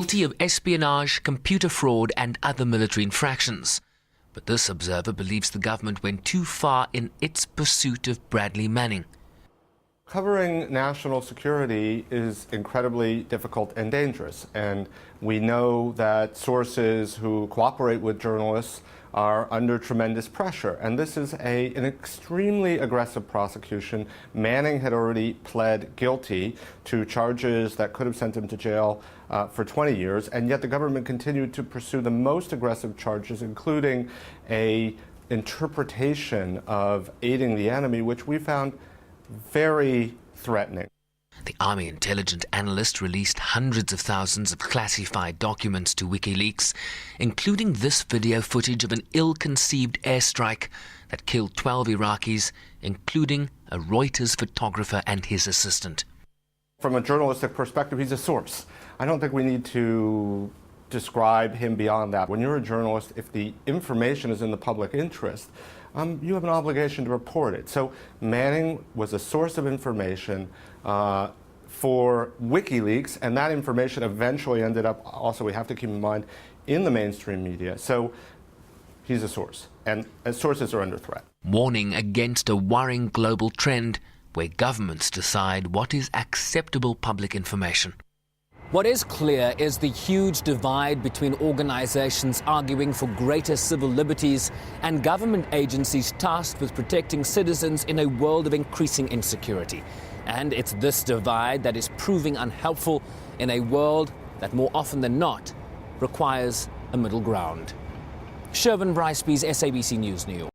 Guilty of espionage, computer fraud and other military infractions. But this observer believes the government went too far in its pursuit of Bradley Manning. Covering national security is incredibly difficult and dangerous, and we know that sources who cooperate with journalists are under tremendous pressure, and this is an extremely aggressive prosecution. Manning had already pled guilty to charges that could have sent him to jail for 20 years, and yet the government continued to pursue the most aggressive charges, including an interpretation of aiding the enemy, which we found very threatening. The Army intelligence analyst released hundreds of thousands of classified documents to WikiLeaks, including this video footage of an ill-conceived airstrike that killed 12 Iraqis, including a Reuters photographer and his assistant. From a journalistic perspective, he's a source. I don't think we need to describe him beyond that. When you're a journalist, if the information is in the public interest, you have an obligation to report it. So Manning was a source of information for WikiLeaks, and that information eventually ended up, also we have to keep in mind, in the mainstream media. So he's a source, and sources are under threat. Warning against a worrying global trend where governments decide what is acceptable public information. What is clear is the huge divide between organizations arguing for greater civil liberties and government agencies tasked with protecting citizens in a world of increasing insecurity. And it's this divide that is proving unhelpful in a world that more often than not requires a middle ground. Shervin Bryceby's SABC News, New York.